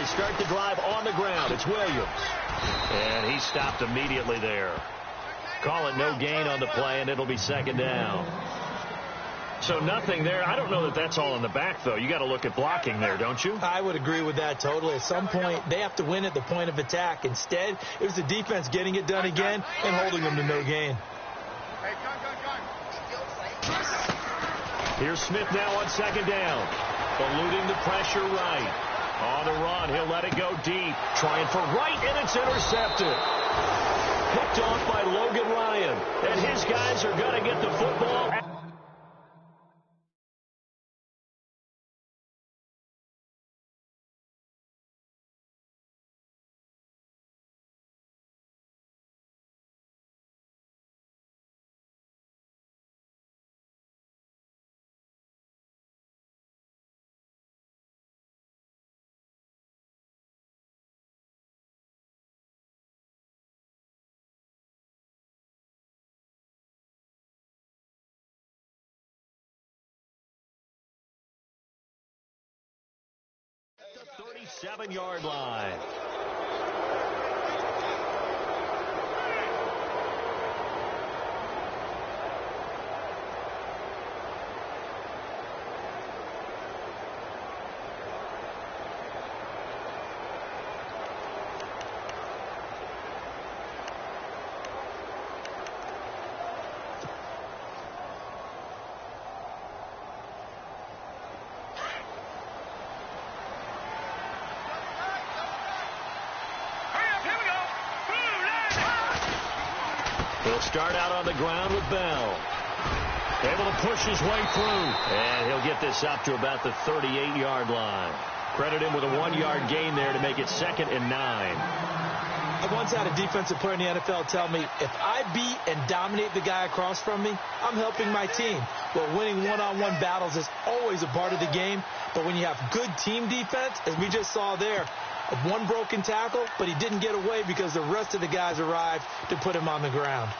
they start the drive on the ground. It's Williams. And he stopped immediately there. Call it no gain on the play, and it'll be second down. So nothing there. I don't know that that's all in the back, though. You got to look at blocking there, don't you? I would agree with that totally. At some point, they have to win at the point of attack. Instead, it was the defense getting it done again and holding them to no gain. Here's Smith now on second down. Eluding the pressure right. On the run, he'll let it go deep. Trying for right, and it's intercepted. Picked off by Logan Ryan. And his guys are going to get the football. The 37-yard line. He'll start out on the ground with Bell. Able to push his way through. And he'll get this up to about the 38-yard line. Credit him with a 1-yard gain there to make it 2nd and 9. I once had a defensive player in the NFL tell me, if I beat and dominate the guy across from me, I'm helping my team. Well, winning one-on-one battles is always a part of the game. But when you have good team defense, as we just saw there, one broken tackle, but he didn't get away because the rest of the guys arrived to put him on the ground.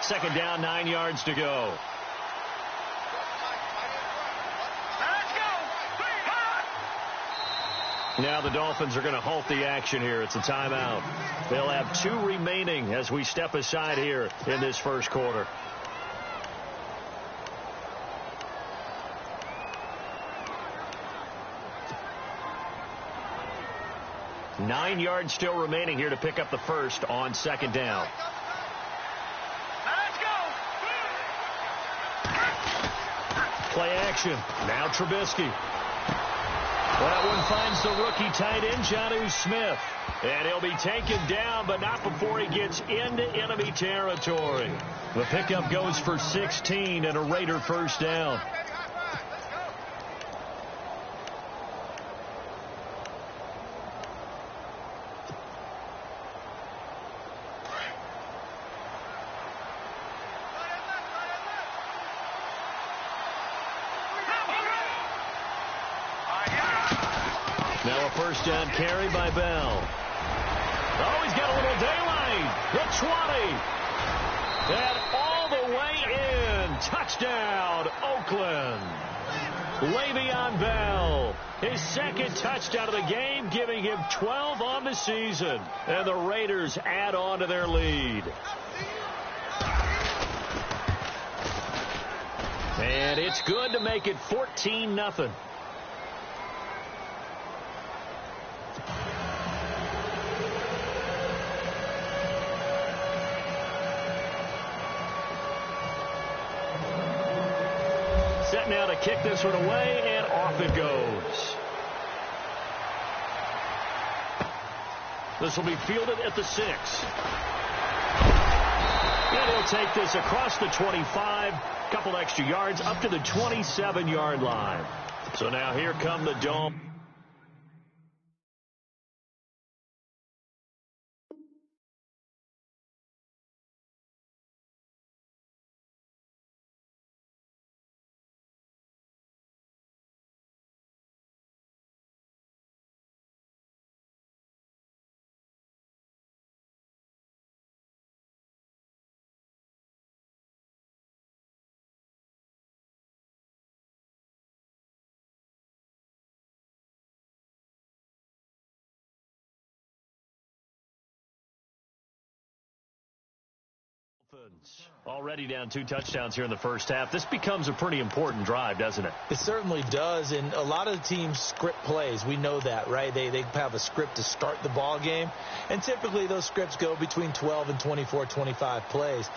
Second down, 9 yards to go. Now the Dolphins are going to halt the action here. It's a timeout. They'll have 2 remaining as we step aside here in this first quarter. Nine yards still remaining here to pick up the first on second down. Let's go. Play action. Now Trubisky. That one finds the rookie tight end, Jonnu Smith. And he'll be taken down, but not before he gets into enemy territory. The pickup goes for 16 and a Raider first down. Now a first down carry by Bell. Oh, he's got a little daylight. The 20. And all the way in. Touchdown, Oakland. Le'Veon Bell. His second touchdown of the game, giving him 12 on the season. And the Raiders add on to their lead. And it's good to make it 14-0. Set now to kick this one away, and off it goes. This will be fielded at the 6. And he'll take this across the 25, couple extra yards, up to the 27-yard line. So now here come the Dolphins. Dolphins already down 2 touchdowns here in the first half. This becomes a pretty important drive, doesn't it? It certainly does, and a lot of the teams script plays. We know that, right? They have a script to start the ball game, and typically those scripts go between 12 and 24, 25 plays.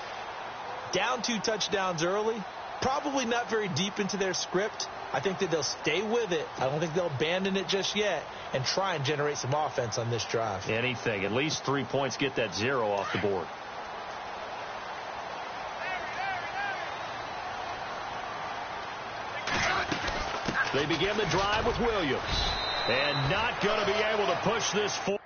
Down 2 touchdowns early, probably not very deep into their script. I think that they'll stay with it. I don't think they'll abandon it just yet and try and generate some offense on this drive. Anything. At least 3 points, get that 0 off the board. They begin the drive with Williams. And not going to be able to push this forward.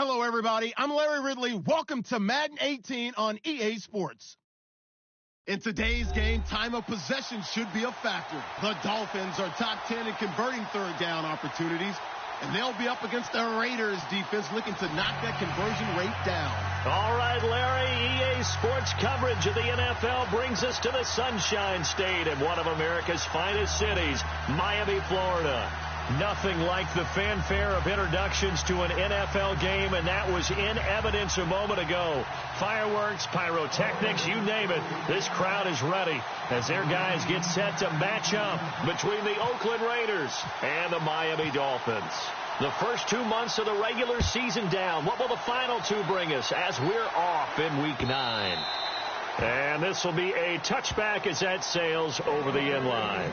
Hello, everybody. I'm Larry Ridley. Welcome to Madden 18 on EA Sports. In today's game, time of possession should be a factor. The Dolphins are top 10 in converting third down opportunities, and they'll be up against the Raiders defense looking to knock that conversion rate down. All right, Larry, EA Sports coverage of the NFL brings us to the Sunshine State in one of America's finest cities, Miami, Florida. Nothing like the fanfare of introductions to an NFL game, and that was in evidence a moment ago. Fireworks, pyrotechnics, you name it. This crowd is ready as their guys get set to match up between the Oakland Raiders and the Miami Dolphins. The first 2 months of the regular season down. What will the final two bring us as we're off in Week 9? And this will be a touchback as that sails over the end line.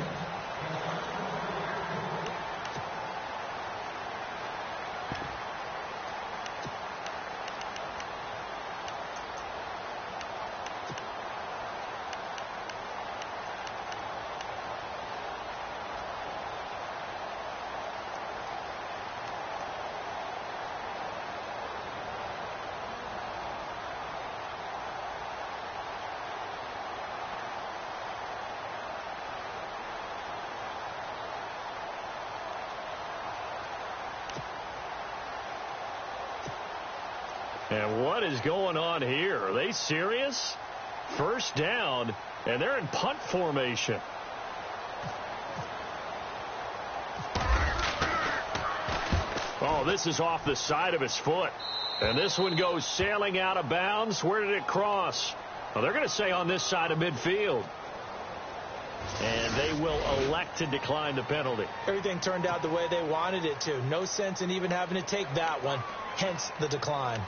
And what is going on here? Are they serious? First down, and they're in punt formation. Oh, this is off the side of his foot. And this one goes sailing out of bounds. Where did it cross? Well, they're going to say on this side of midfield. And they will elect to decline the penalty. Everything turned out the way they wanted it to. No sense in even having to take that one, hence the decline.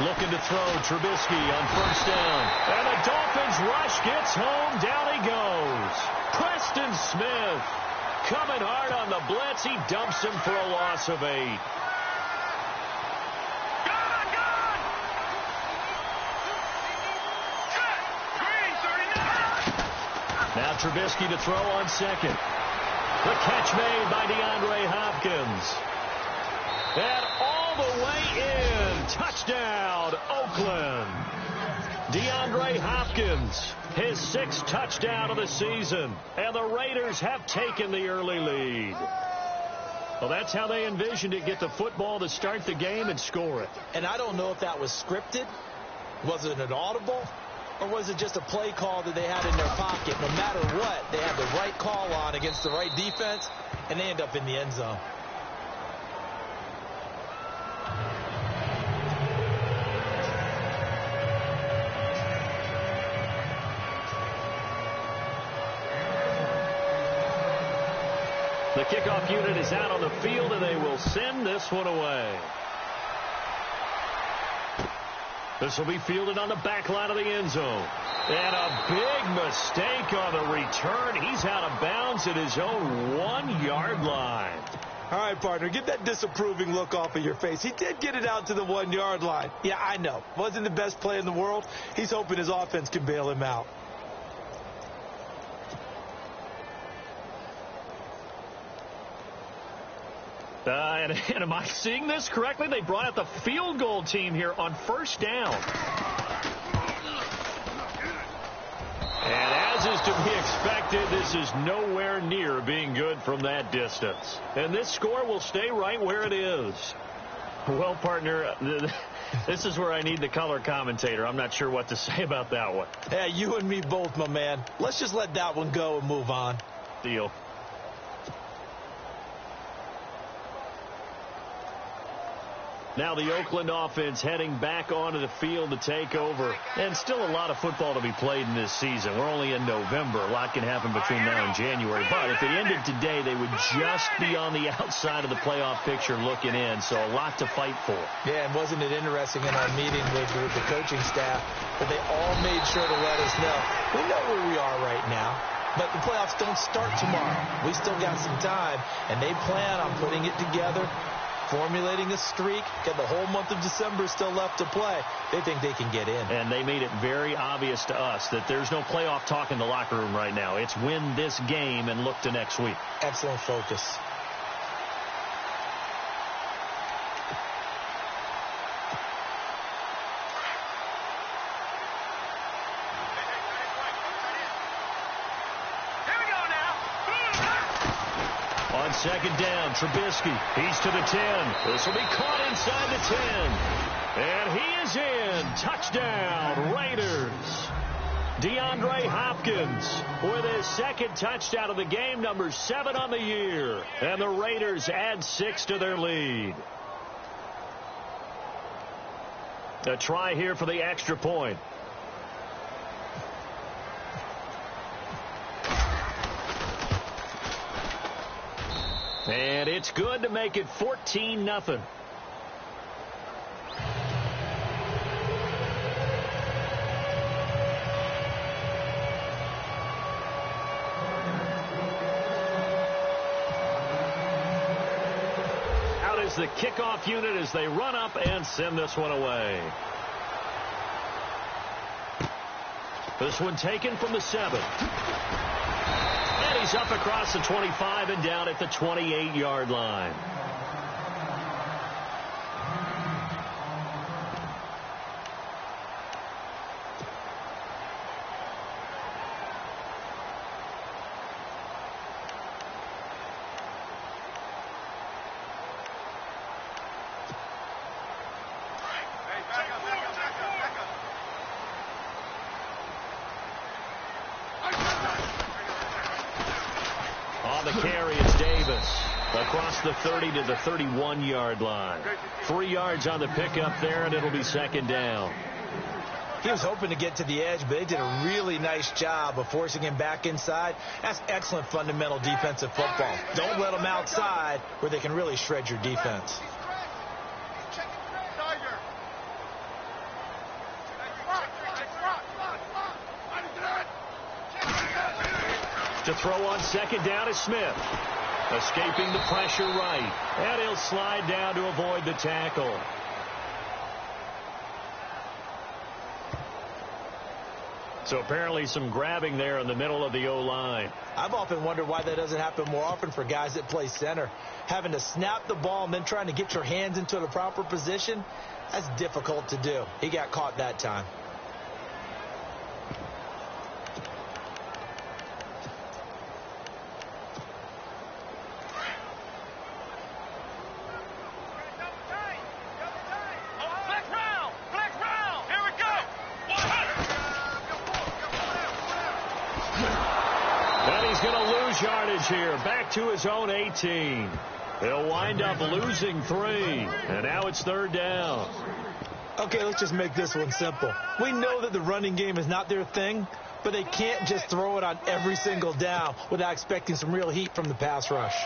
Looking to throw, Trubisky on first down. And the Dolphins rush gets home. Down he goes. Preston Smith coming hard on the blitz. He dumps him for a loss of 8. Now Trubisky to throw on second. The catch made by DeAndre Hopkins. And all the way in. Touchdown, Oakland. DeAndre Hopkins, his 6th touchdown of the season. And the Raiders have taken the early lead. Well, that's how they envisioned it. Get the football to start the game and score it. And I don't know if that was scripted. Was it an audible? Or was it just a play call that they had in their pocket? No matter what, they had the right call on against the right defense, and they end up in the end zone. The kickoff unit is out on the field, and they will send this one away. This will be fielded on the back line of the end zone. And a big mistake on the return. He's out of bounds at his own 1-yard line. All right, partner, get that disapproving look off of your face. He did get it out to the 1-yard line. Yeah, I know. Wasn't the best play in the world. He's hoping his offense can bail him out. And am I seeing this correctly? They brought out the field goal team here on first down. And as is to be expected, this is nowhere near being good from that distance. And this score will stay right where it is. Well, partner, this is where I need the color commentator. I'm not sure what to say about that one. Yeah, you and me both, my man. Let's just let that one go and move on. Deal. Now the Oakland offense heading back onto the field to take over. And still a lot of football to be played in this season. We're only in November. A lot can happen between now and January. But if it ended today, they would just be on the outside of the playoff picture looking in. So a lot to fight for. Yeah, and wasn't it interesting in our meeting with the coaching staff that they all made sure to let us know. We know where we are right now. But the playoffs don't start tomorrow. We still got some time, and they plan on putting it together formulating a streak, and the whole month of December is still left to play. They think they can get in. And they made it very obvious to us that there's no playoff talk in the locker room right now. It's win this game and look to next week. Excellent focus. On second down, Trubisky. He's to the 10. This will be caught inside the 10. And he is in. Touchdown, Raiders. DeAndre Hopkins with his second touchdown of the game, number 7 on the year. And the Raiders add 6 to their lead. A try here for the extra point. And it's good to make it 14-0. Out is the kickoff unit as they run up and send this one away. This one taken from the 7. And he's up across the 25 and down at the 28-yard line. On the carry, it's Davis across the 30 to the 31-yard line. 3 yards on the pickup there, and it'll be second down. He was hoping to get to the edge, but they did a really nice job of forcing him back inside. That's excellent fundamental defensive football. Don't let them outside where they can really shred your defense. To throw on second down is Smith. Escaping the pressure right. And he'll slide down to avoid the tackle. So apparently some grabbing there in the middle of the O-line. I've often wondered why that doesn't happen more often for guys that play center. Having to snap the ball and then trying to get your hands into the proper position, that's difficult to do. He got caught that time. Yardage here, back to his own 18. They'll wind up losing 3, and now it's third down. Okay, let's just make this one simple. We know that the running game is not their thing, but they can't just throw it on every single down without expecting some real heat from the pass rush.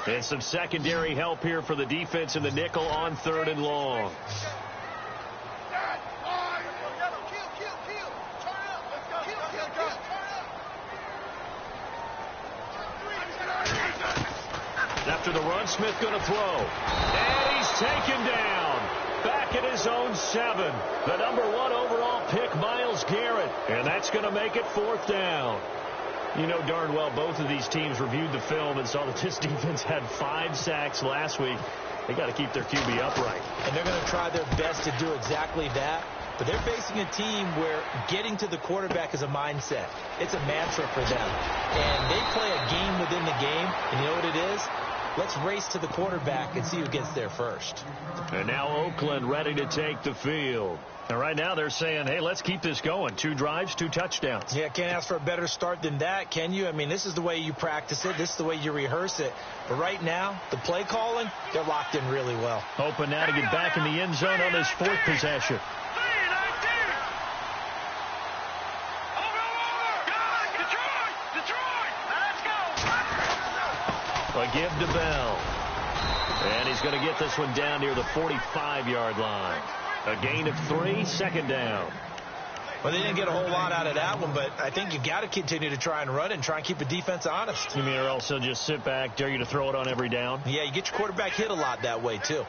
And some secondary help here for the defense in the nickel on 3rd and long. After the run, Smith going to throw. And he's taken down. Back at his own 7. The number 1 overall pick, Myles Garrett. And that's going to make it 4th down. You know darn well both of these teams reviewed the film and saw that this defense had 5 sacks last week. They got to keep their QB upright. And they're going to try their best to do exactly that. But they're facing a team where getting to the quarterback is a mindset. It's a mantra for them. And they play a game within the game. And you know what it is? Let's race to the quarterback and see who gets there first. And now Oakland ready to take the field. And right now they're saying, hey, let's keep this going. 2 drives, 2 touchdowns. Yeah, can't ask for a better start than that, can you? I mean, this is the way you practice it. This is the way you rehearse it. But right now, the play calling, they're locked in really well. Hoping now to get back in the end zone on this 4th possession. A give to Bell. And he's going to get this one down near the 45-yard line. A gain of 3, second down. Well, they didn't get a whole lot out of that one, but I think you got to continue to try and run it and try and keep the defense honest. You mean or else they'll just sit back, dare you to throw it on every down? Yeah, you get your quarterback hit a lot that way, too.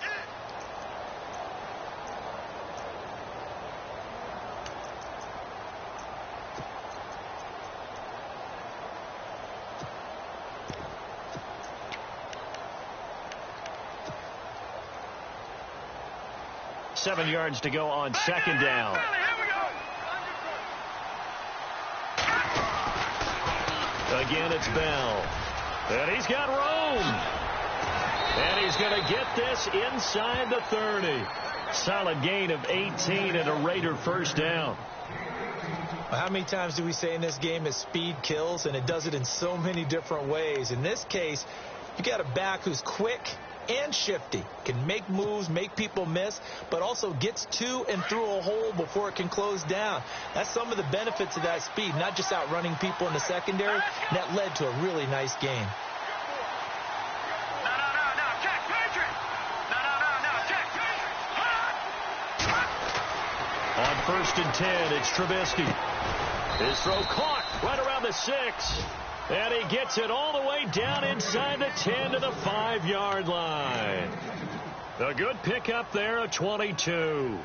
Seven yards to go on second down. Again, it's Bell. And he's got room. And he's going to get this inside the 30. Solid gain of 18 and a Raider first down. How many times do we say in this game is speed kills? And it does it in so many different ways. In this case, you got a back who's quick and shifty, can make moves, make people miss, but also gets to and through a hole before it can close down. That's some of the benefits of that speed, not just outrunning people in the secondary. And that led to a really nice game. On 1st and 10, it's Trubisky. His throw caught right around the 6. And he gets it all the way down inside the 10 to the 5-yard line. A good pickup there of 22.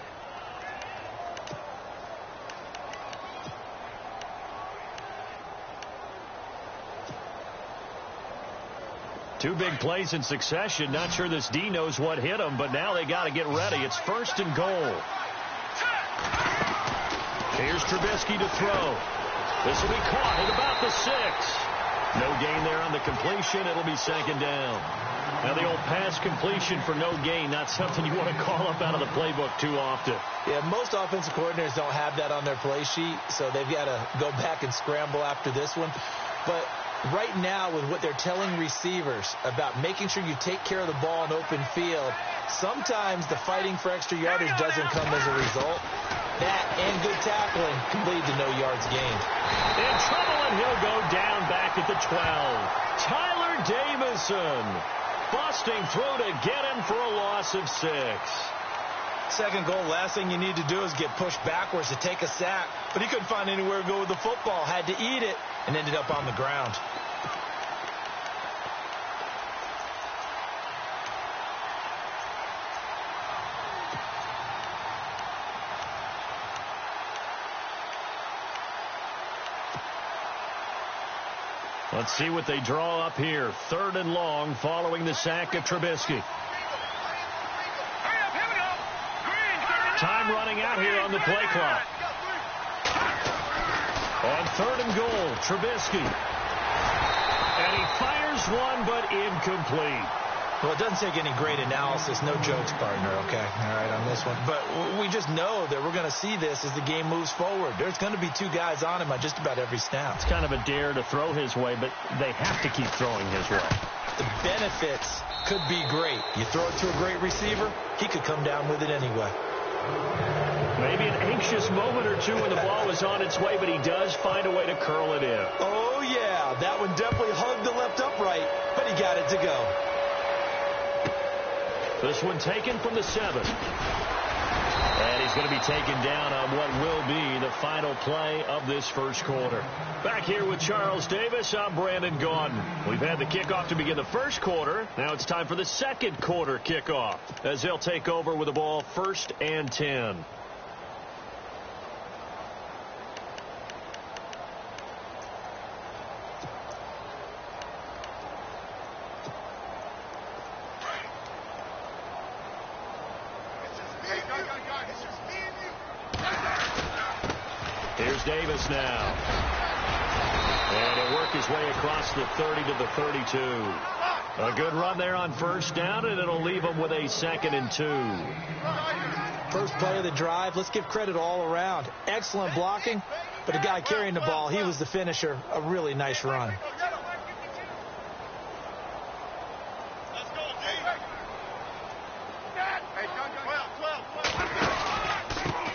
Two big plays in succession. Not sure this D knows what hit him, but now they got to get ready. It's 1st and goal. Here's Trubisky to throw. This will be caught at about the 6. No gain there on the completion. It'll be second down. Now the old pass completion for no gain, not something you want to call up out of the playbook too often. Yeah, most offensive coordinators don't have that on their play sheet, so they've got to go back and scramble after this one. But right now, with what they're telling receivers about making sure you take care of the ball in open field, sometimes the fighting for extra yardage doesn't come as a result. That and good tackling can lead to no yards gained. In trouble, and he'll go down back at the 12. Tyler Davison busting through to get him for a loss of 6. Second goal, last thing you need to do is get pushed backwards to take a sack. But he couldn't find anywhere to go with the football, had to eat it, and ended up on the ground. Let's see what they draw up here. 3rd and long following the sack of Trubisky. Time running out here on the play clock. On 3rd and goal, Trubisky. And he fires one, but incomplete. Well, it doesn't take any great analysis. No jokes, partner, okay? All right, on this one. But we just know that we're going to see this as the game moves forward. There's going to be 2 guys on him on just about every snap. It's kind of a dare to throw his way, but they have to keep throwing his way. The benefits could be great. You throw it to a great receiver, he could come down with it anyway. Maybe an anxious moment or two when the ball was on its way, but he does find a way to curl it in. Oh, yeah. That one definitely hugged the left upright, but he got it to go. This one taken from the 7. And he's going to be taken down on what will be the final play of this first quarter. Back here with Charles Davis, I'm Brandon Gaudin. We've had the kickoff to begin the first quarter. Now it's time for the second quarter kickoff as they'll take over with the ball 1st and 10. Here's Davis now. And he'll work his way across the 30 to the 32. A good run there on 1st down, and it'll leave him with a 2nd and 2. First play of the drive. Let's give credit all around. Excellent blocking, but the guy carrying the ball, he was the finisher. A really nice run.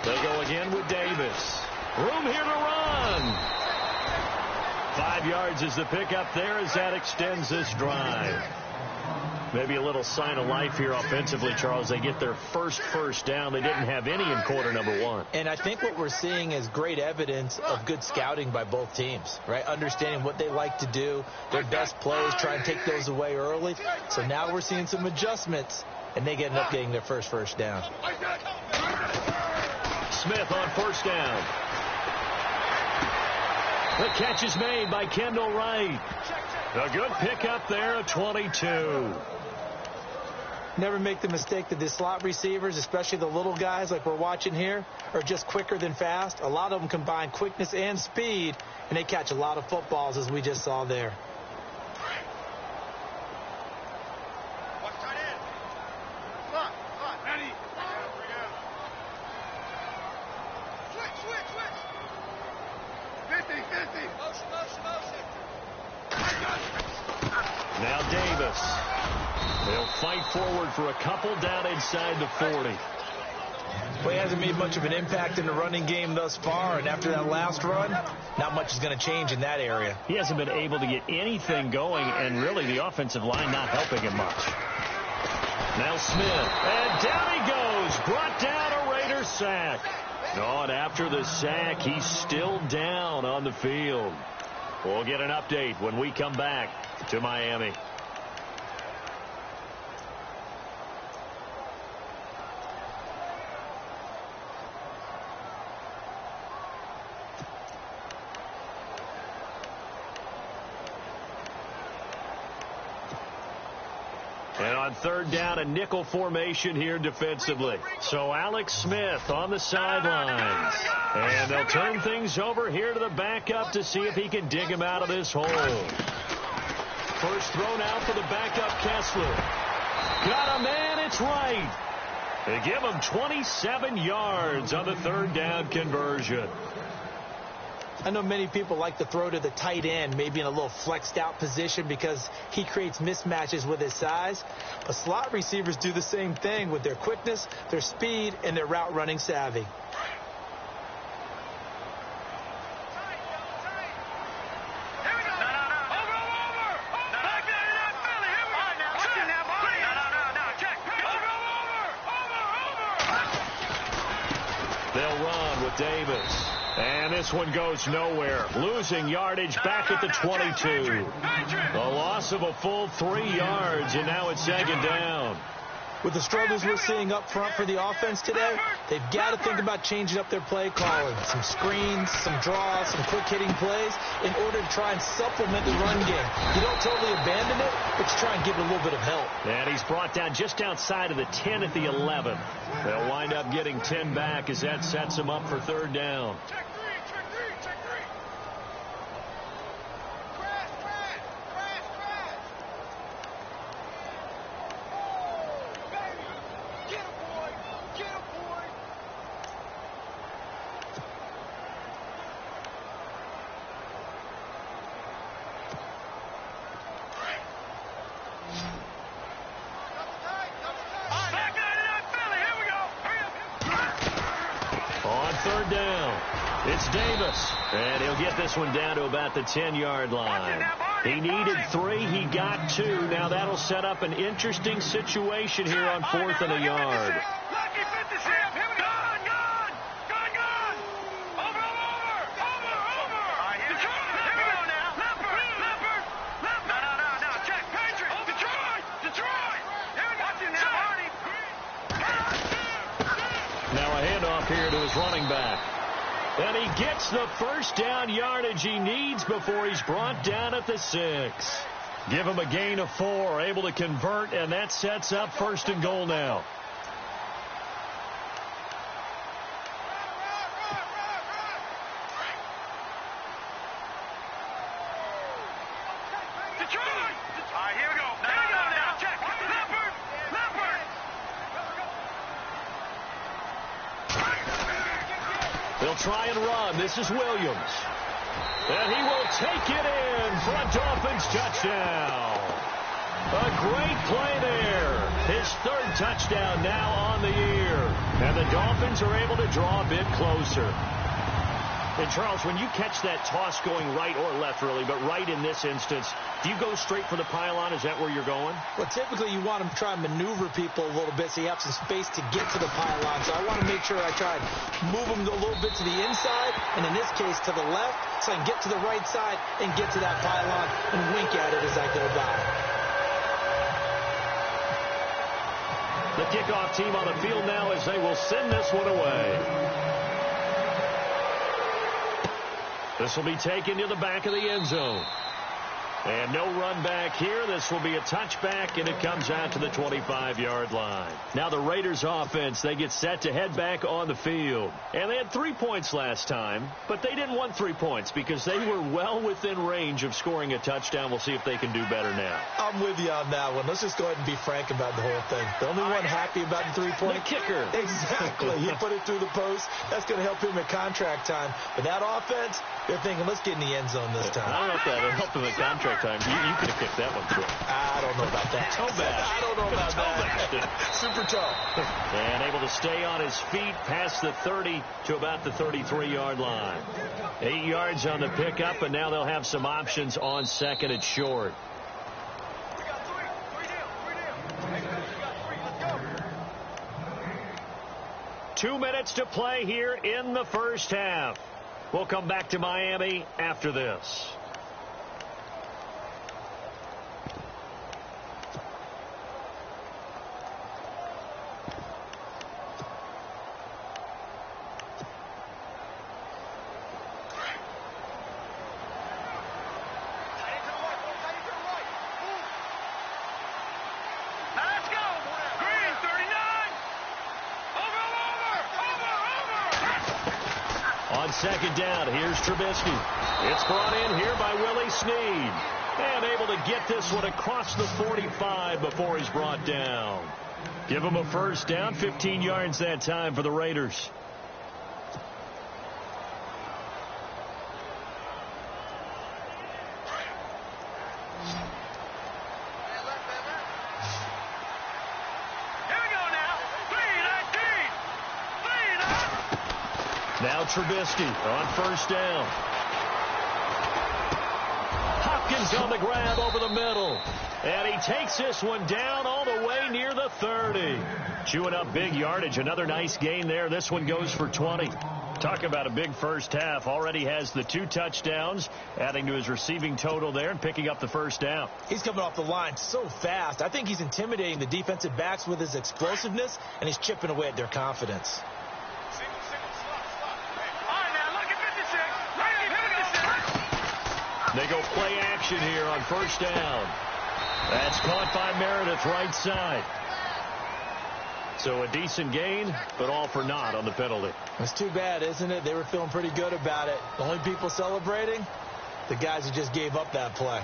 They go again with Davis. Room here to run. 5 yards is the pickup there as that extends this drive. Maybe a little sign of life here offensively, Charles. They get their first down. They didn't have any in quarter number one. And I think what we're seeing is great evidence of good scouting by both teams, right? Understanding what they like to do, their best plays, try and take those away early. So now we're seeing some adjustments, and they end up getting their first down. Smith on first down. The catch is made by Kendall Wright. A good pickup there at 22. Never make the mistake that the slot receivers, especially the little guys like we're watching here, are just quicker than fast. A lot of them combine quickness and speed, and they catch a lot of footballs, as we just saw there. Now Davis. They'll fight forward for a couple down inside the 40. Well, he hasn't made much of an impact in the running game thus far, and after that last run, not much is going to change in that area. He hasn't been able to get anything going, and really the offensive line not helping him much. Now Smith, and down he goes, brought down a Raider sack. Oh, and after the sack, he's still down on the field. We'll get an update when we come back to Miami. And on third down, a nickel formation here defensively. So Alex Smith on the sidelines. And they'll turn things over here to the backup to see if he can dig him out of this hole. First thrown out for the backup, Kessler. Got a man, it's right. They give him 27 yards on the third down conversion. I know many people like to throw to the tight end, maybe in a little flexed out position because he creates mismatches with his size. But slot receivers do the same thing with their quickness, their speed, and their route running savvy. They'll run with Davis. And this one goes nowhere. Losing yardage back at the 22. A loss of a full 3 yards, and now it's second down. With the struggles we're seeing up front for the offense today, they've got to think about changing up their play calling. Some screens, some draws, some quick-hitting plays in order to try and supplement the run game. You don't totally abandon it, but you try and give it a little bit of help. And he's brought down just outside of the 10 at the 11. They'll wind up getting 10 back as that sets him up for third down. Third down. It's Davis. And he'll get this one down to about the 10-yard line. He needed 3. He got 2. Now that'll set up an interesting situation here on 4th and a yard. Here to his running back. And he gets the first down yardage he needs before he's brought down at the 6. Give him a gain of 4, able to convert, and that sets up 1st and goal now. They'll try and run. This is Williams. And he will take it in for a Dolphins touchdown. A great play there. His 3rd touchdown now on the year. And the Dolphins are able to draw a bit closer. And, Charles, when you catch that toss going right or left, really, but right in this instance, Do you go straight for the pylon? Is that where you're going? Well, typically you want to try and maneuver people a little bit so you have some space to get to the pylon. So I want to make sure I try and move them a little bit to the inside, and in this case to the left, so I can get to the right side and get to that pylon and wink at it as I go by. The kickoff team on the field now as they will send this one away. This will be taken to the back of the end zone. And no run back here. This will be a touchback, and it comes out to the 25-yard line. Now the Raiders offense, they get set to head back on the field. And they had 3 points last time, but they didn't want 3 points because they were well within range of scoring a touchdown. We'll see if they can do better now. I'm with you on that one. Let's just go ahead and be frank about the whole thing. The only one happy about the 3-point. The kicker. Exactly. He put it through the post. That's going to help him at contract time. But that offense, they're thinking, let's get in the end zone this time. I don't know if that helped him at contract time. You could have kicked that one through. I don't know about that. Toe bash. I don't know about that. Super toe. And able to stay on his feet past the 30 to about the 33-yard line. 8 yards on the pickup, and now they'll have some options on second and short. Two minutes to play here in the first half. We'll come back to Miami after this. Second down, here's Trubisky. It's brought in here by Willie Snead. And able to get this one across the 45 before he's brought down. Give him a first down, 15 yards that time for the Raiders. Now Trubisky on first down. Hopkins on the grab over the middle. And he takes this one down all the way near the 30. Chewing up big yardage. Another nice gain there. This one goes for 20. Talk about a big first half. Already has the 2 touchdowns, adding to his receiving total there and picking up the first down. He's coming off the line so fast. I think he's intimidating the defensive backs with his explosiveness, and he's chipping away at their confidence. They go play action here on first down. That's caught by Meredith right side. So a decent gain, but all for naught on the penalty. That's too bad, isn't it? They were feeling pretty good about it. The only people celebrating, the guys who just gave up that play.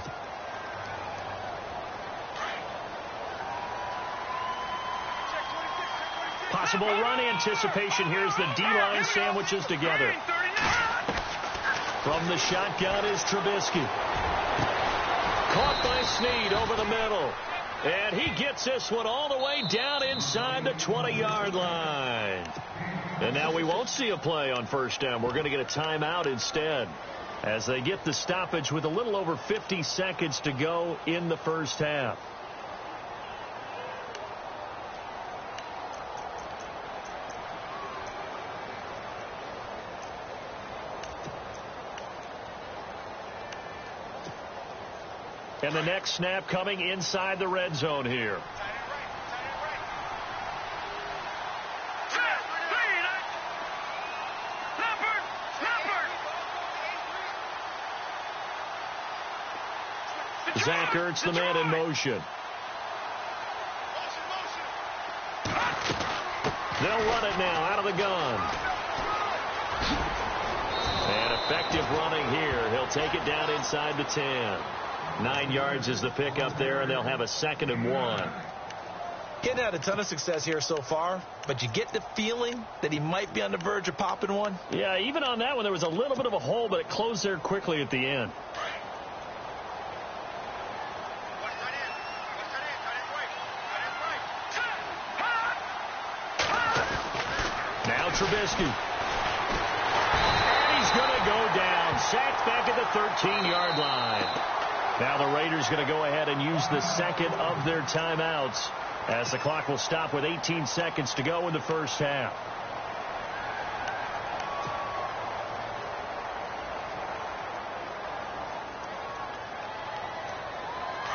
Possible run anticipation. Here's the D-line sandwiches together. From the shotgun is Trubisky. Caught by Snead over the middle. And he gets this one all the way down inside the 20-yard line. And now we won't see a play on first down. We're going to get a timeout instead as they get the stoppage with a little over 50 seconds to go in the first half. And the next snap coming inside the red zone here. Zach Ertz, the man in motion. They'll run it now out of the gun. And effective running here. He'll take it down inside the 10. 9 yards is the pickup there, and they'll have a 2nd and 1. Getting had a ton of success here so far, but you get the feeling that he might be on the verge of popping one. Yeah, even on that one, there was a little bit of a hole, but it closed there quickly at the end. Now Trubisky. And he's going to go down. Sacked back at the 13-yard line. Now the Raiders going to go ahead and use the second of their timeouts as the clock will stop with 18 seconds to go in the first half.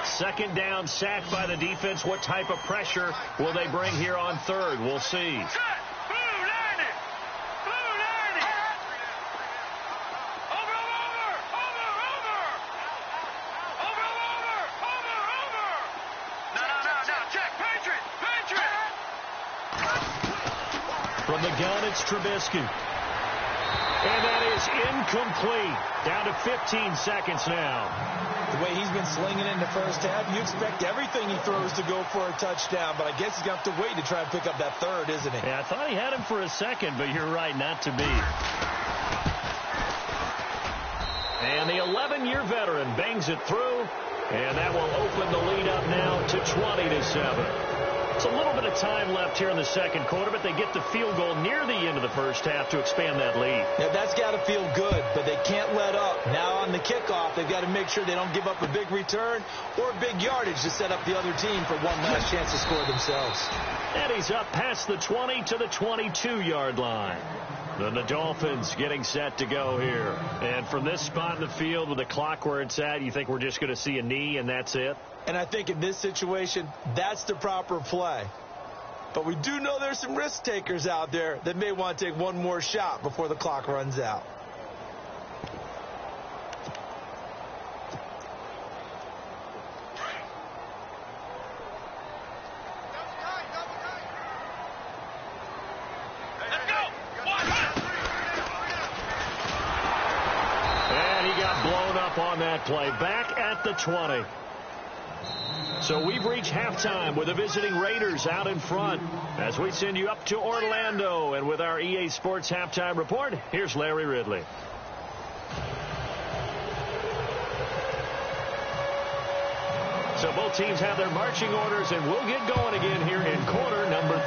Second down, sack by the defense. What type of pressure will they bring here on third? We'll see. From the gun, it's Trubisky. And that is incomplete. Down to 15 seconds now. The way he's been slinging in the first half, you expect everything he throws to go for a touchdown, but I guess he's going to have to wait to try and pick up that third, isn't he? Yeah, I thought he had him for a second, but you're right, not to be. And the 11-year veteran bangs it through, and that will open the lead up now to 20-7. It's a little bit of time left here in the second quarter, but they get the field goal near the end of the first half to expand that lead. Yeah, that's got to feel good, but they can't let up. Now on the kickoff, they've got to make sure they don't give up a big return or big yardage to set up the other team for one last chance to score themselves. And he's up past the 20 to the 22-yard line. Then the Dolphins getting set to go here. And from this spot in the field with the clock where it's at, you think we're just going to see a knee and that's it? And I think in this situation, that's the proper play. But we do know there's some risk takers out there that may want to take one more shot before the clock runs out. And he got blown up on that play. Back at the 20. So we've reached halftime with the visiting Raiders out in front as we send you up to Orlando. And with our EA Sports halftime report, here's Larry Ridley. So both teams have their marching orders, and we'll get going again here in quarter number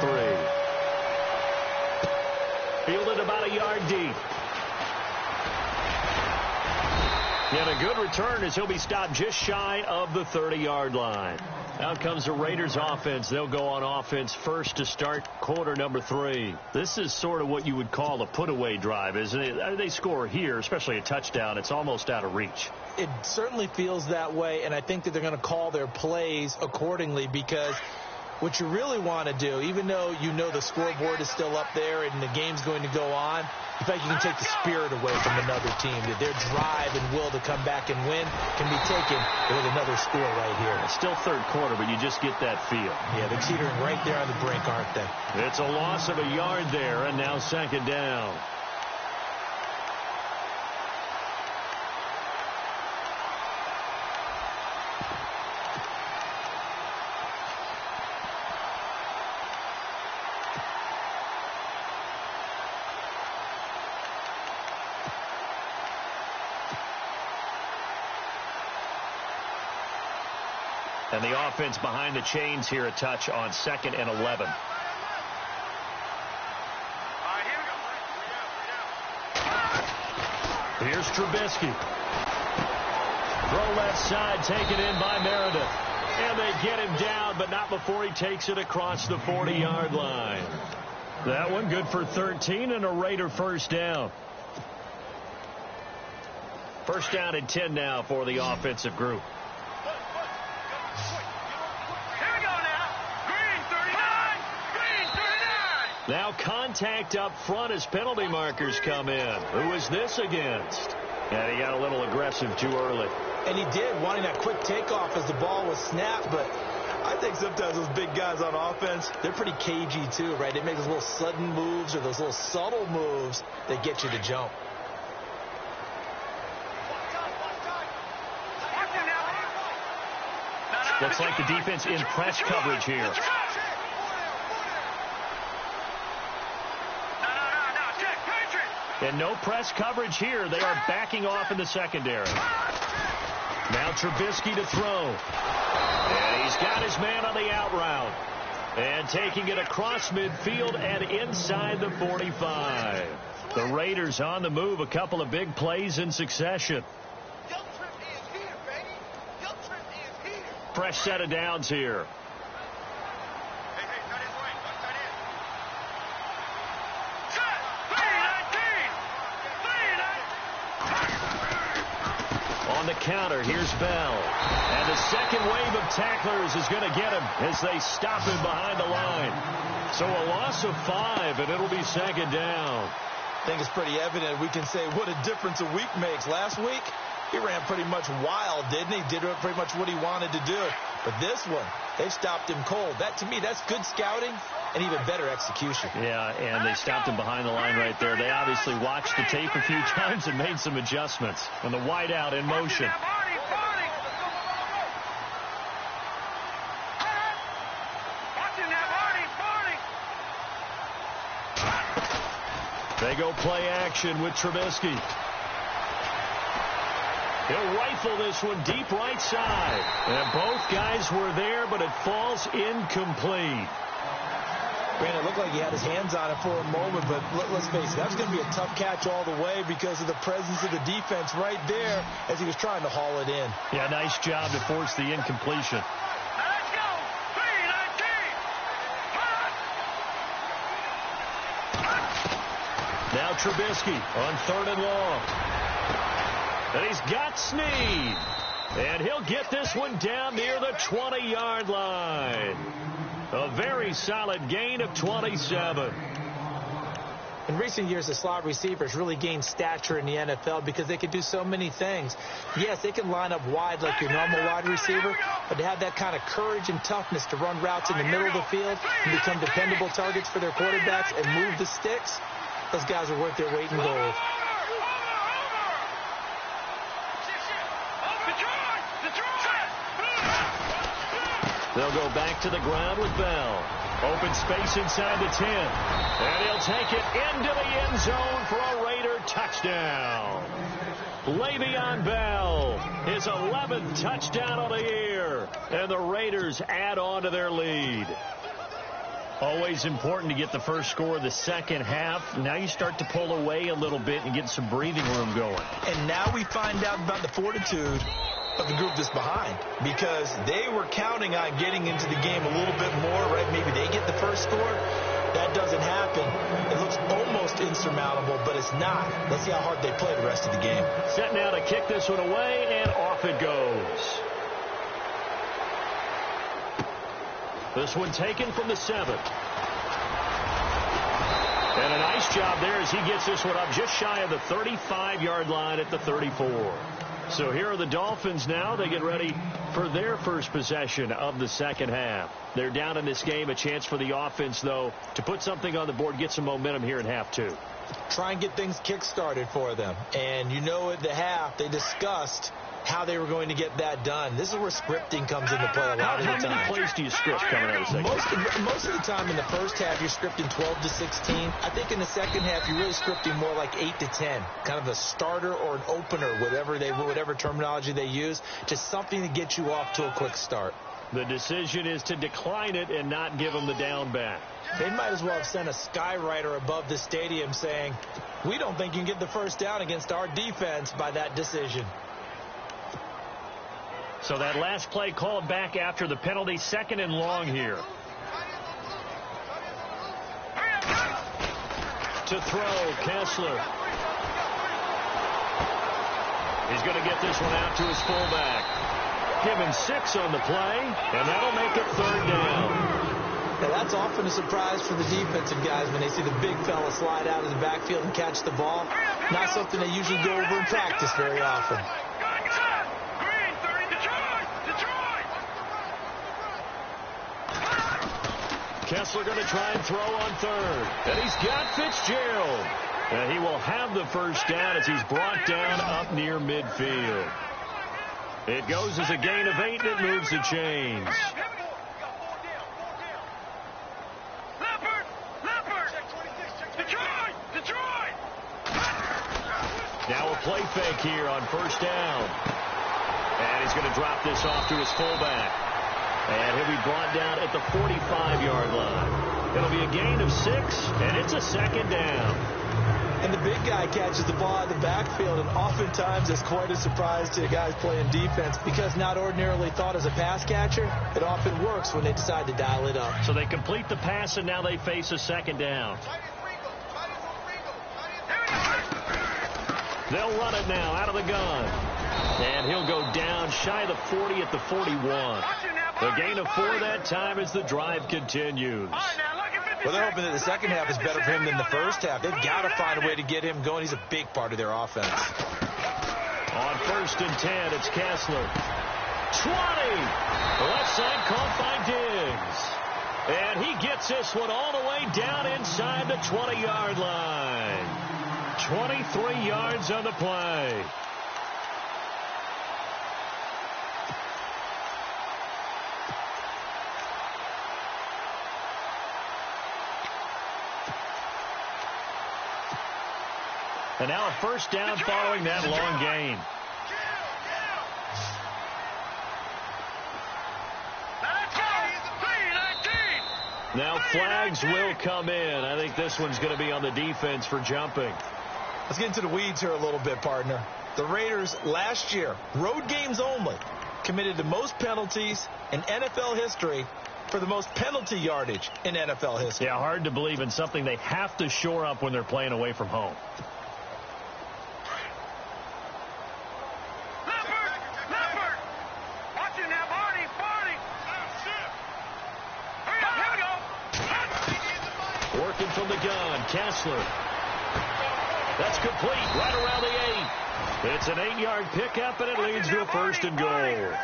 3. Fielded about a yard deep. And a good return as he'll be stopped just shy of the 30-yard line. Out comes the Raiders offense. They'll go on offense first to start quarter number 3. This is sort of what you would call a put-away drive, isn't it? They score here, especially a touchdown. It's almost out of reach. It certainly feels that way, and I think that they're going to call their plays accordingly because what you really want to do, even though you know the scoreboard is still up there and the game's going to go on, in fact, you can take the spirit away from another team. That their drive and will to come back and win can be taken with another score right here. It's still third quarter, but you just get that feel. Yeah, they're teetering right there on the brink, aren't they? It's a loss of a yard there, and now second down. And the offense behind the chains here a touch on 2nd and 11. Here's Trubisky. Throw left side, taken in by Meredith. And they get him down, but not before he takes it across the 40-yard line. That one good for 13 and a Raider first down. First down and 10 now for the offensive group. Now contact up front as penalty markers come in. Who is this against? And he got a little aggressive too early. And he did, wanting that quick takeoff as the ball was snapped. But I think sometimes those big guys on offense, they're pretty cagey too, right? They make those little sudden moves or those little subtle moves that get you to jump. Looks like the defense in press coverage here. And no press coverage here. They are backing off in the secondary. Now Trubisky to throw. And he's got his man on the out route. And taking it across midfield and inside the 45. The Raiders on the move. A couple of big plays in succession. fresh set of downs here. On the counter, here's Bell. And the second wave of tacklers is going to get him as they stop him behind the line. So a loss of 5, and it'll be second down. I think it's pretty evident. We can say what a difference a week makes. Last week, he ran pretty much wild, didn't he? Did pretty much what he wanted to do. But this one, they've stopped him cold. That, to me, that's good scouting and even better execution. Yeah, and they stopped him behind the line right there. They obviously watched the tape a few times and made some adjustments. And the wideout in motion. They go play action with Trubisky. He'll rifle this one deep right side. And both guys were there, but it falls incomplete. Brandon, it looked like he had his hands on it for a moment, but let's face it, that was going to be a tough catch all the way because of the presence of the defense right there as he was trying to haul it in. Yeah, nice job to force the incompletion. Let's go! 3-19! Now Trubisky on 3rd and long. And he's got Snead. And he'll get this one down near the 20-yard line. A very solid gain of 27. In recent years, the slot receivers really gained stature in the NFL because they can do so many things. Yes, they can line up wide like your normal wide receiver, but to have that kind of courage and toughness to run routes in the middle of the field and become dependable targets for their quarterbacks and move the sticks, those guys are worth their weight in gold. They'll go back to the ground with Bell. Open space inside the 10. And he'll take it into the end zone for a Raider touchdown. Le'Veon Bell, his 11th touchdown of the year. And the Raiders add on to their lead. Always important to get the first score of the second half. Now you start to pull away a little bit and get some breathing room going. And now we find out about the fortitude of the group that's behind, because they were counting on getting into the game a little bit more, right? Maybe they get the first score. That doesn't happen. It looks almost insurmountable, but it's not. Let's see how hard they play the rest of the game. Set now to kick this one away, and off it goes. This one taken from the 7. And a nice job there as he gets this one up just shy of the 35-yard line at the 34. So here are the Dolphins now. They get ready for their first possession of the second half. They're down in this game. A chance for the offense, though, to put something on the board, get some momentum here in half 2. Try and get things kick-started for them. And you know at the half, they discussed how they were going to get that done. This is where scripting comes into play a lot of the time. How many plays do you script coming out of the second? Most of the time in the first half, you're scripting 12 to 16. I think in the second half, you're really scripting more like 8 to 10. Kind of a starter or an opener, whatever terminology they use. Just something to get you off to a quick start. The decision is to decline it and not give them the down back. They might as well have sent a skywriter above the stadium saying, we don't think you can get the first down against our defense by that decision. So that last play called back after the penalty, 2nd and long here. To throw, Kessler. He's going to get this one out to his fullback. Give him 6 on the play, and that'll make it 3rd down. Now that's often a surprise for the defensive guys when they see the big fella slide out of the backfield and catch the ball. Not something they usually go over in practice very often. Kessler going to try and throw on 3rd. And he's got Fitzgerald. And he will have the first down as he's brought down up near midfield. It goes as a gain of 8, and it moves the chains. Now a play fake here on 1st down. And he's going to drop this off to his fullback. And he'll be brought down at the 45-yard line. It'll be a gain of 6, and it's a 2nd down. And the big guy catches the ball out of the backfield, and oftentimes it's quite a surprise to the guys playing defense because not ordinarily thought as a pass catcher, it often works when they decide to dial it up. So they complete the pass, and now they face a second down. They'll run it now out of the gun. And he'll go down shy of the 40 at the 41. The gain of 4 that time as the drive continues. Well, they're hoping that the second half is better for him than the first half. They've got to find a way to get him going. He's a big part of their offense. On 1st and 10, it's Kessler. 20. The left side caught by Diggs. And he gets this one all the way down inside the 20-yard line. 23 yards on the play. And now a first down following that long gain. Now flags will come in. I think this one's going to be on the defense for jumping. Let's get into the weeds here a little bit, partner. The Raiders last year, road games only, committed the most penalties in NFL history for the most penalty yardage in NFL history. Yeah, hard to believe in something they have to shore up when they're playing away from home. Working from the gun, Kessler. That's complete right around the 8. It's an 8-yard pickup, and it leads to a 1st and goal.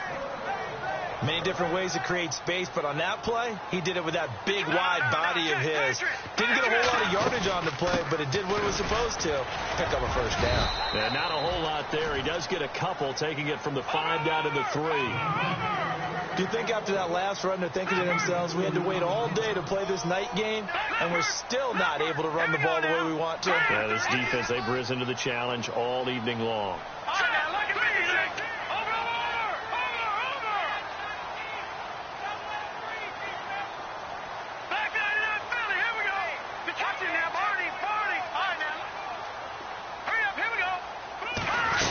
Many different ways to create space, but on that play, he did it with that big, wide body of his. Didn't get a whole lot of yardage on the play, but it did what it was supposed to. Pick up a first down. And not a whole lot there. He does get a couple, taking it from the 5 down to the 3. Do you think after that last run they're thinking to themselves, we had to wait all day to play this night game, and we're still not able to run the ball the way we want to? Yeah, this defense, they've risen to the challenge all evening long.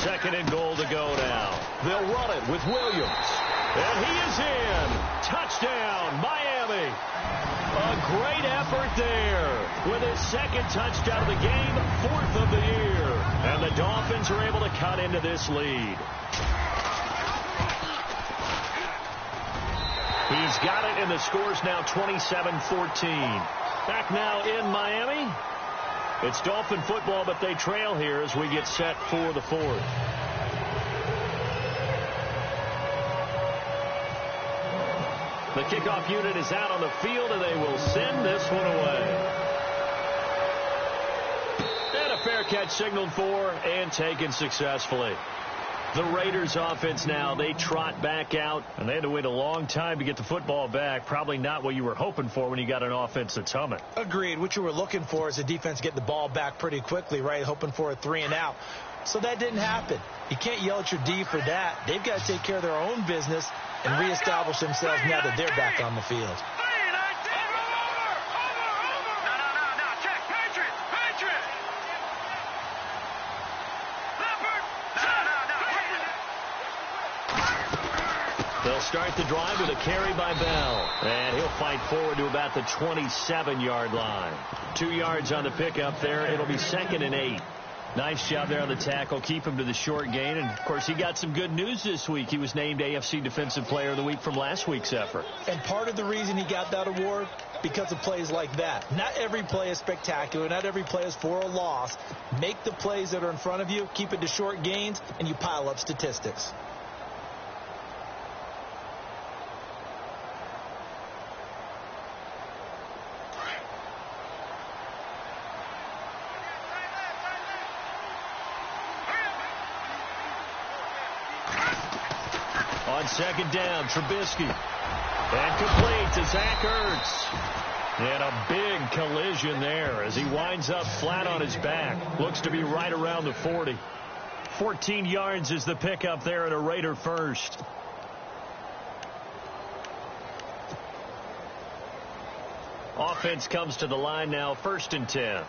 Second and goal to go now. They'll run it with Williams. And he is in. Touchdown, Miami. A great effort there with his second touchdown of the game, 4th of the year. And the Dolphins are able to cut into this lead. He's got it, and the score's now 27-14. Back now in Miami. It's Dolphin football, but they trail here as we get set for the 4th. The kickoff unit is out on the field, and they will send this one away. And a fair catch signaled for and taken successfully. The Raiders offense now, they trot back out, and they had to wait a long time to get the football back. Probably not what you were hoping for when you got an offense that's humming. Agreed. What you were looking for is the defense get the ball back pretty quickly, right? Hoping for a 3 and out. So that didn't happen. You can't yell at your D for that. They've got to take care of their own business and reestablish themselves now that they're back on the field. They'll start the drive with a carry by Bell. And he'll fight forward to about the 27-yard line. 2 yards on the pickup there. It'll be 2nd and 8. Nice job there on the tackle. Keep him to the short gain. And, of course, he got some good news this week. He was named AFC Defensive Player of the Week from last week's effort. And part of the reason he got that award, because of plays like that. Not every play is spectacular. Not every play is for a loss. Make the plays that are in front of you, keep it to short gains, and you pile up statistics. On 2nd down, Trubisky. And complete to Zach Ertz. And a big collision there as he winds up flat on his back. Looks to be right around the 40. 14 yards is the pickup there at a Raider first. Offense comes to the line now, 1st and 10.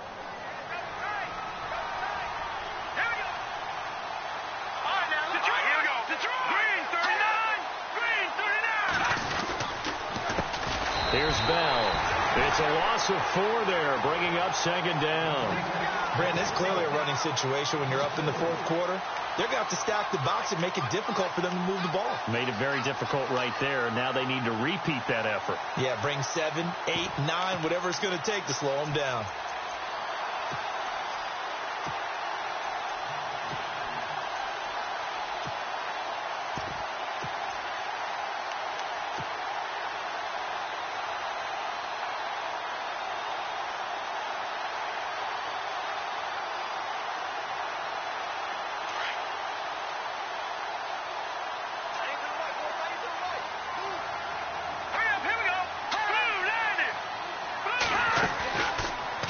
a loss of 4 there, bringing up second down. Brandon, it's clearly a running situation when you're up in the fourth quarter. They're going to have to stack the box and make it difficult for them to move the ball. Made it very difficult right there. Now they need to repeat that effort. Yeah, bring 7, 8, 9, whatever it's going to take to slow them down.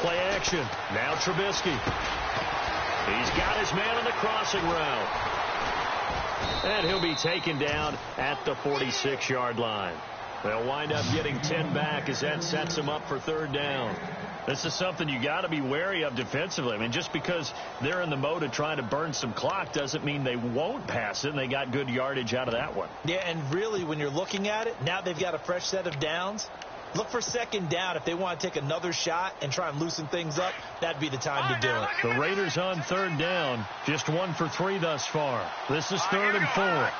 Play action. Now Trubisky. He's got his man on the crossing route. And he'll be taken down at the 46-yard line. They'll wind up getting 10 back as that sets them up for third down. This is something you got to be wary of defensively. I mean, just because they're in the mode of trying to burn some clock doesn't mean they won't pass it, and they got good yardage out of that one. Yeah, and really, when you're looking at it, now they've got a fresh set of downs. Look for second down. If they want to take another shot and try and loosen things up, that'd be the time to do it. The Raiders on third down, just 1 for 3 thus far. This is 3rd and 4.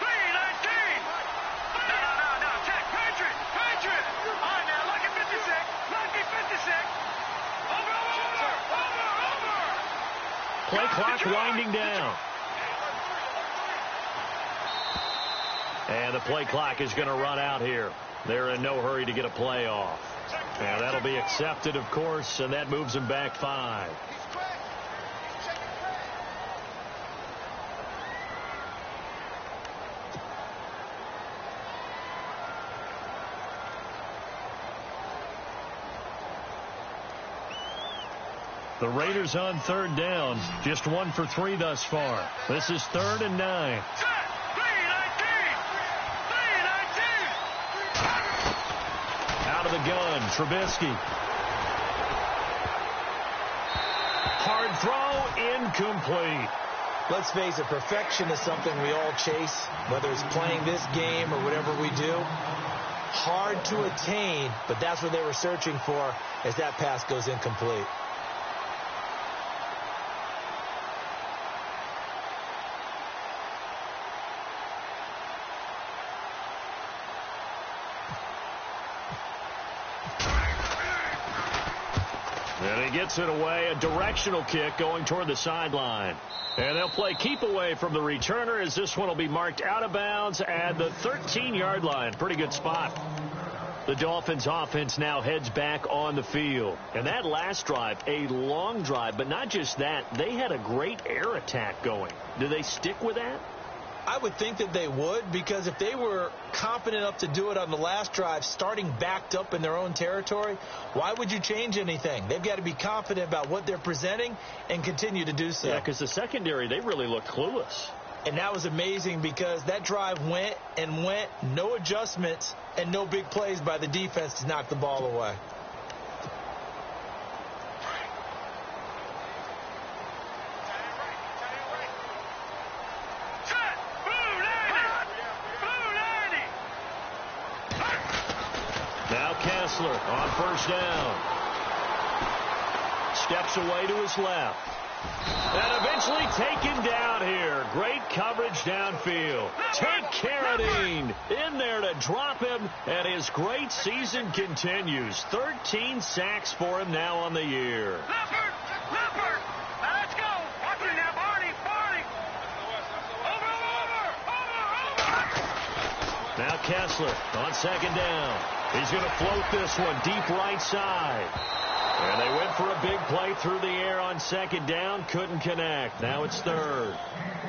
Play clock winding down. And the play clock is going to run out here. They're in no hurry to get a play off. And that'll be accepted, of course, and that moves them back 5. The Raiders on third down, just 1 for 3 thus far. This is 3rd and 9. Out of the gun, Trubisky. Hard throw, incomplete. Let's face it, perfection is something we all chase, whether it's playing this game or whatever we do. Hard to attain, but that's what they were searching for as that pass goes incomplete. And he gets it away, a directional kick going toward the sideline. And they'll play keep away from the returner as this one will be marked out of bounds at the 13-yard line. Pretty good spot. The Dolphins offense now heads back on the field. And that last drive, a long drive, but not just that, they had a great air attack going. Do they stick with that? I would think that they would, because if they were confident enough to do it on the last drive, starting backed up in their own territory, why would you change anything? They've got to be confident about what they're presenting and continue to do so. Yeah, because the secondary, they really looked clueless. And that was amazing because that drive went and went, no adjustments and no big plays by the defense to knock the ball away. Now Kessler on first down. Steps away to his left. And eventually taken down here. Great coverage downfield. Take Carradine in there to drop him. And his great season continues. 13 sacks for him now on the year. Leopard. Now let's go. Watch it now, Barney. Over. Now Kessler on second down. He's going to float this one deep right side. And they went for a big play through the air on second down. Couldn't connect. Now it's third.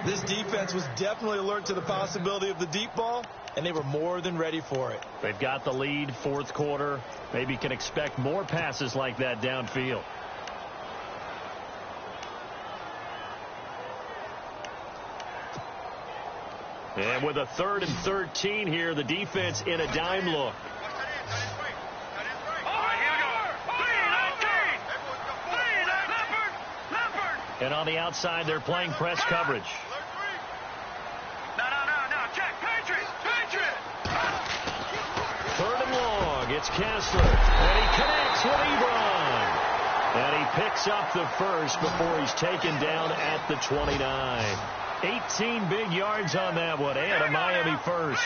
This defense was definitely alert to the possibility of the deep ball, and they were more than ready for it. They've got the lead, fourth quarter. Maybe can expect more passes like that downfield. And with a 3rd and 13 here, the defense in a dime look. And on the outside, they're playing press coverage. No. Check. Patriot. 3rd and long. It's It's Kessler, and he connects with Ebron. And he picks up the first before he's taken down at the 29. 18 big yards on that one, and a Miami first.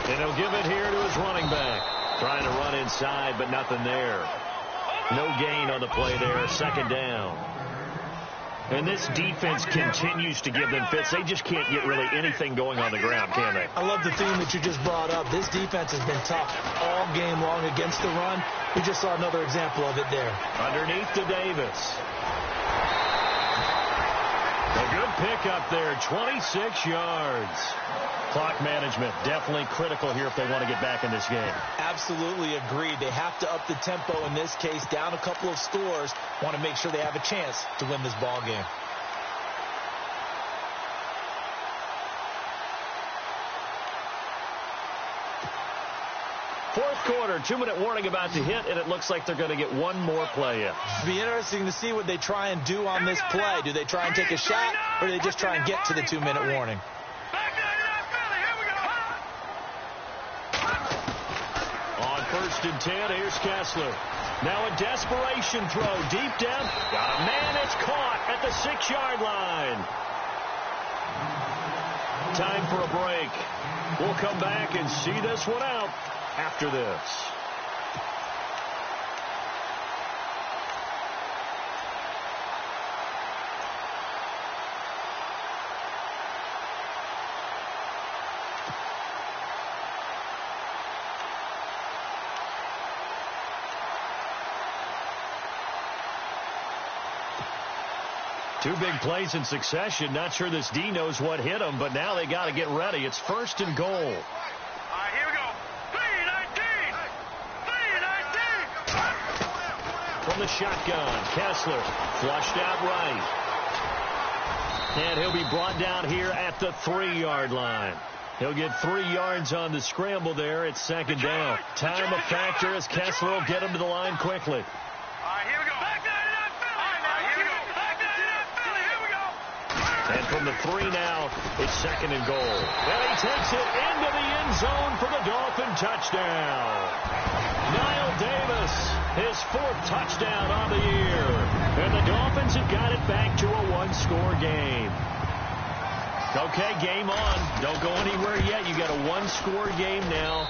And he'll give it here to his running back. Trying to run inside, but nothing there. No gain on the play there, second down. And this defense continues to give them fits. They just can't get really anything going on the ground, can they? I love the theme that you just brought up. This defense has been tough all game long against the run. We just saw another example of it there. Underneath to Davis. A good pickup there, 26 yards. Clock management definitely critical here if they want to get back in this game. Absolutely agreed. They have to up the tempo in this case, down a couple of scores. Want to make sure they have a chance to win this ball game. Fourth quarter, 2-minute warning about to hit, and it looks like they're going to get one more play in. It'll be interesting to see what they try and do on this play. Do they try and take a shot, or do they just try and get to the 2-minute warning? On 1st and 10, here's Kessler. Now a desperation throw deep down. Got a man, it's caught at the 6-yard line. Time for a break. We'll come back and see this one out after this. Two big plays in succession. Not sure this D knows what hit him, but now they got to get ready. It's 1st and goal. All right, here we go. 3-19. 3-19. From the shotgun, Kessler flushed out right. And he'll be brought down here at the 3-yard line. He'll get 3 yards on the scramble there. It's 2nd down. Time a factor as Kessler will get him to the line quickly. All right, here we go. Back to that Philly. All right, here we go. Back to that Philly. Here we go. And from the 3 now, it's 2nd and goal. And he takes it into the end zone for the Dolphin touchdown. Niall Davis, his 4th touchdown on the year. And the Dolphins have got it back to a 1-score game. Okay, game on. Don't go anywhere yet. You got a 1-score game now.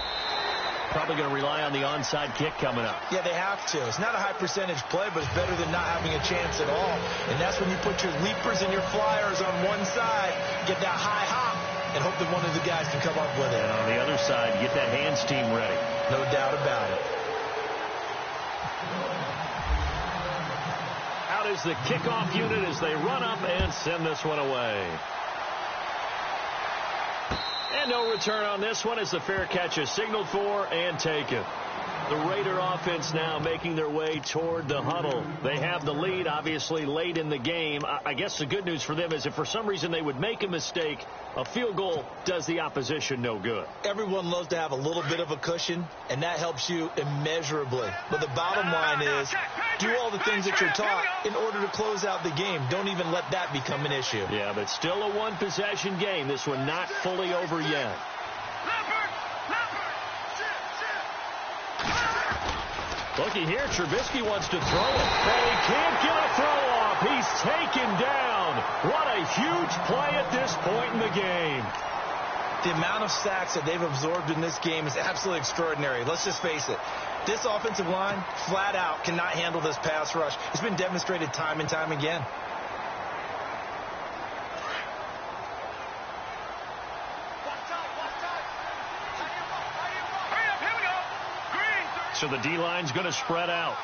Probably going to rely on the onside kick coming up. Yeah, they have to. It's not a high percentage play, but it's better than not having a chance at all. And that's when you put your leapers and your flyers on one side, get that high hop, and hope that one of the guys can come up with it. And on the other side, get that hands team ready. No doubt about it. Out is the kickoff unit as they run up and send this one away. And no return on this one as the fair catch is signaled for and taken. The Raider offense now making their way toward the huddle. They have the lead, obviously, late in the game. I guess the good news for them is if for some reason they would make a mistake, a field goal does the opposition no good. Everyone loves to have a little bit of a cushion, and that helps you immeasurably. But the bottom line is, do all the things that you're taught in order to close out the game. Don't even let that become an issue. Yeah, but still a one-possession game. This one not fully over yet. Looky here, Trubisky wants to throw it, and he can't get a throw off. He's taken down. What a huge play at this point in the game. The amount of sacks that they've absorbed in this game is absolutely extraordinary. Let's just face it. This offensive line, flat out, cannot handle this pass rush. It's been demonstrated time and time again. So the D-line's going to spread out.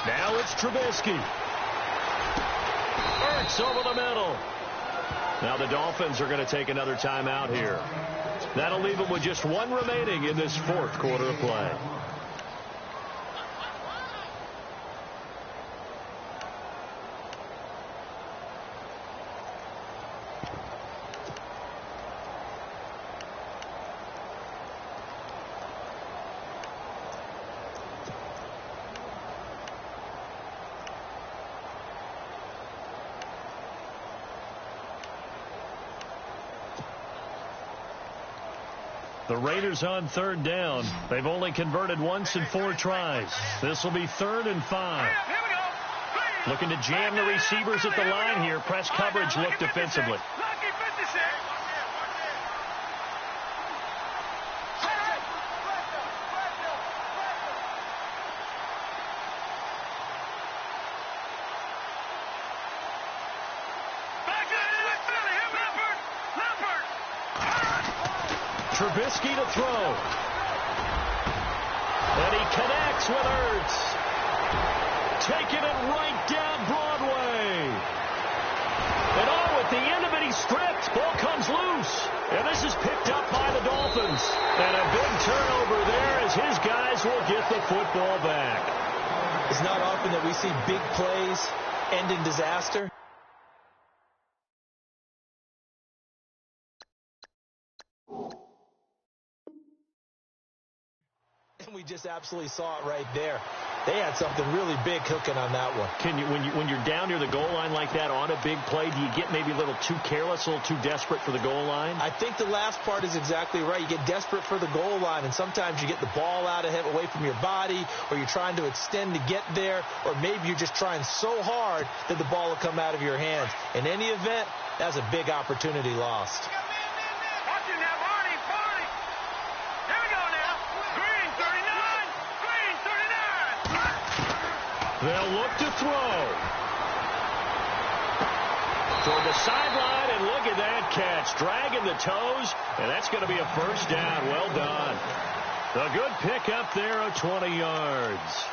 Now it's Trubisky. Ertz over the middle. Now the Dolphins are going to take another timeout here. That'll leave them with just one remaining in this 4th quarter of play. The Raiders on third down. They've only converted once in 4 tries. This will be 3rd and 5. Looking to jam the receivers at the line here. Press coverage look defensively. Trubisky to throw. And he connects with Ertz. Taking it right down Broadway. And at the end of it, he's stripped. Ball comes loose. And this is picked up by the Dolphins. And a big turnover there as his guys will get the football back. It's not often that we see big plays end in disaster. And we just absolutely saw it right there. They had something really big cooking on that one. When you're down near the goal line like that on a big play, do you get maybe a little too careless, a little too desperate for the goal line? I think the last part is exactly right. You get desperate for the goal line, and sometimes you get the ball out ahead, away from your body, or you're trying to extend to get there, or maybe you're just trying so hard that the ball will come out of your hands. In any event, that's a big opportunity lost. They'll look to throw. Toward the sideline, and look at that catch. Dragging the toes, and that's going to be a first down. Well done. A good pickup there of 20 yards.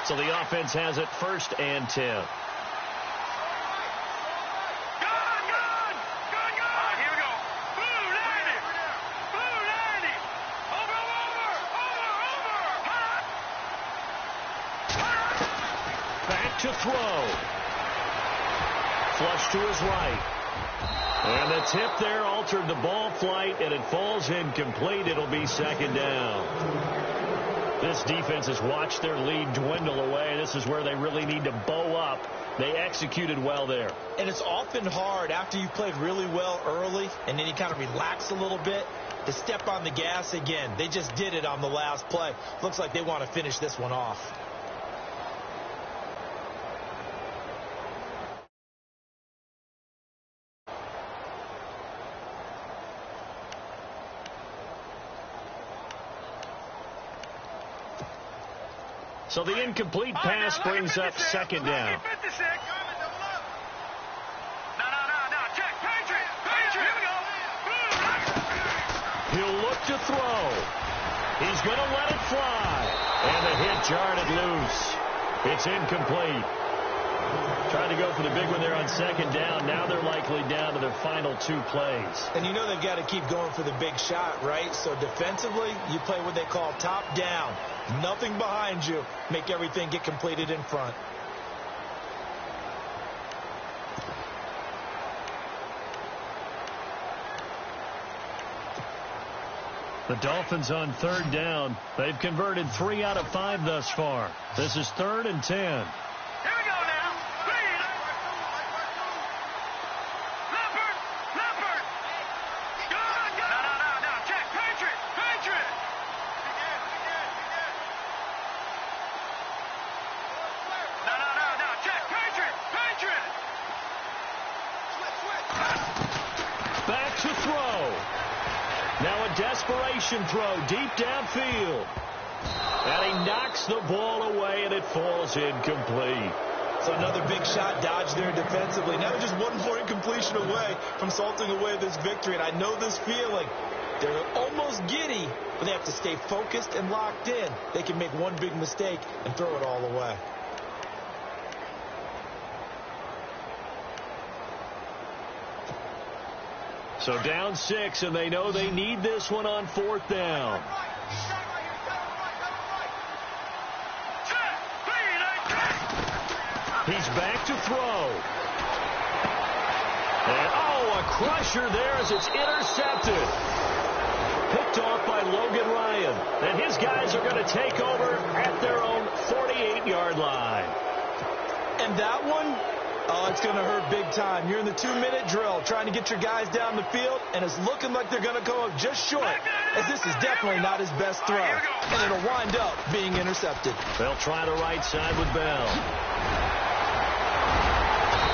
So the offense has it 1st and 10. Good. Here we go. Blue 90. Blue 90. Over. Back to throw. Flush to his right. And the tip there altered the ball flight, and it falls incomplete. It'll be 2nd down. This defense has watched their lead dwindle away. This is where they really need to bow up. They executed well there. And it's often hard after you've played really well early and then you kind of relax a little bit to step on the gas again. They just did it on the last play. Looks like they want to finish this one off. So the incomplete pass brings up 2nd down. He'll look to throw. He's going to let it fly. And the hit jarred it loose. It's incomplete. Tried to go for the big one there on 2nd down. Now they're likely down to their final 2 plays. And you know they've got to keep going for the big shot, right? So defensively, you play what they call top down. Nothing behind you. Make everything get completed in front. The Dolphins on 3rd down. They've converted 3 out of 5 thus far. This is 3rd and 10. Back to throw. Now a desperation throw deep downfield. And he knocks the ball away, and it falls incomplete. So another big shot dodged there defensively. Now just one more incompletion away from salting away this victory. And I know this feeling. They're almost giddy, but they have to stay focused and locked in. They can make one big mistake and throw it all away. So down 6, and they know they need this one on 4th down. He's back to throw. And, a crusher there as it's intercepted. Picked off by Logan Ryan. And his guys are going to take over at their own 48-yard line. And that one, oh, it's going to hurt big time. You're in the 2-minute drill trying to get your guys down the field, and it's looking like they're going to come up just short, as this is definitely not his best throw. And it'll wind up being intercepted. They'll try the right side with Bell.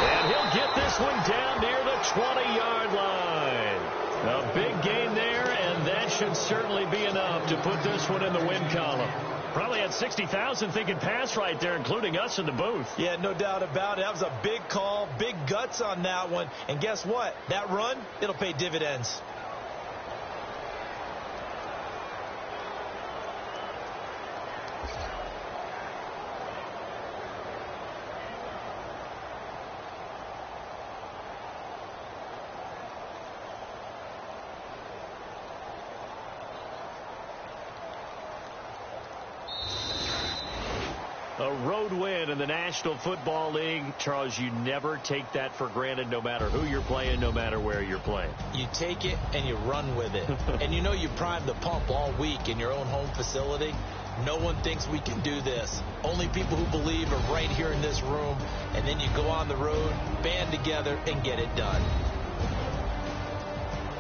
And he'll get this one down near the 20-yard line. A big gain there, and that should certainly be enough to put this one in the win column. Probably had 60,000 thinking pass right there, including us in the booth. Yeah, no doubt about it. That was a big call, big guts on that one. And guess what? That run, it'll pay dividends. A road win in the National Football League. Charles, you never take that for granted no matter who you're playing, no matter where you're playing. You take it and you run with it. And you know you primed the pump all week in your own home facility. No one thinks we can do this. Only people who believe are right here in this room. And then you go on the road, band together, and get it done.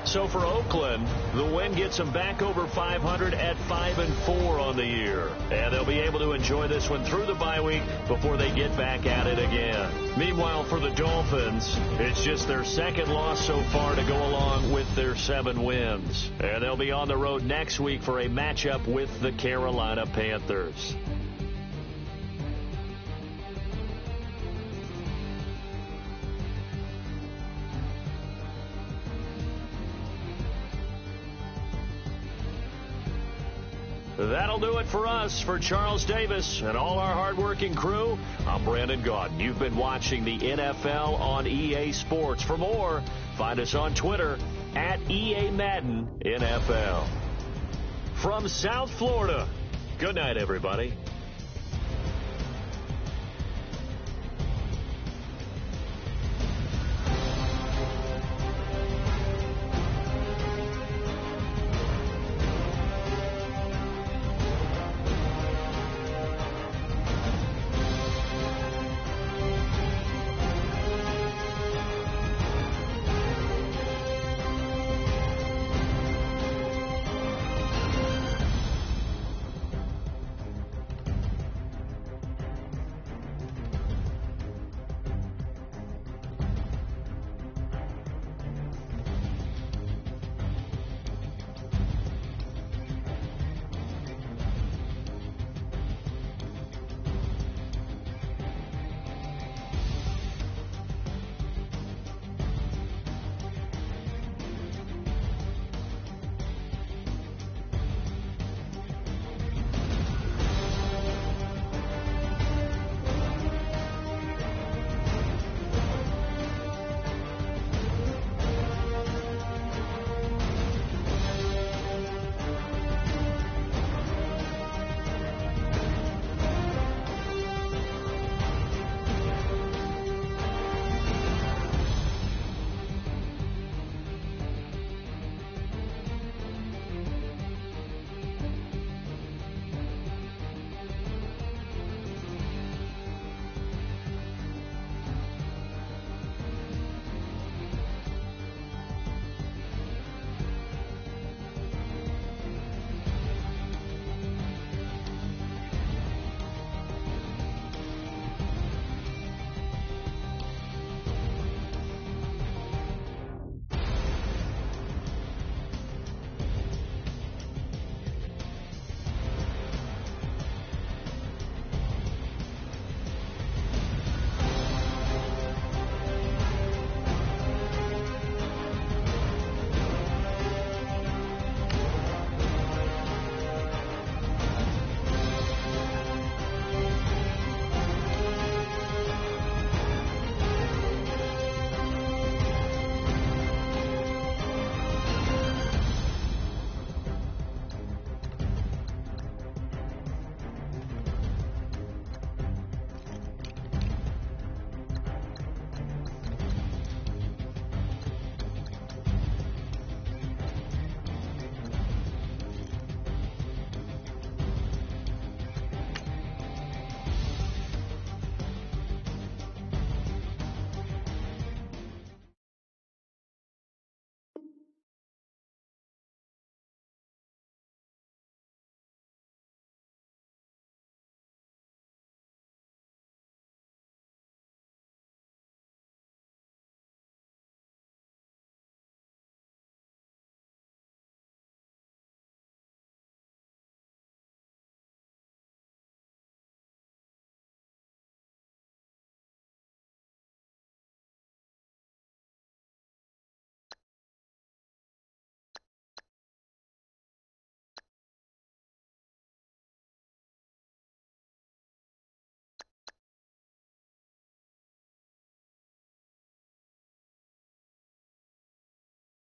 So for Oakland, the win gets them back over 500 at 5-4 on the year. And they'll be able to enjoy this one through the bye week before they get back at it again. Meanwhile, for the Dolphins, it's just their second loss so far to go along with their 7 wins. And they'll be on the road next week for a matchup with the Carolina Panthers. That'll do it for us. For Charles Davis and all our hardworking crew, I'm Brandon Gaudin. You've been watching the NFL on EA Sports. For more, find us on Twitter at EA Madden NFL. From South Florida, good night, everybody.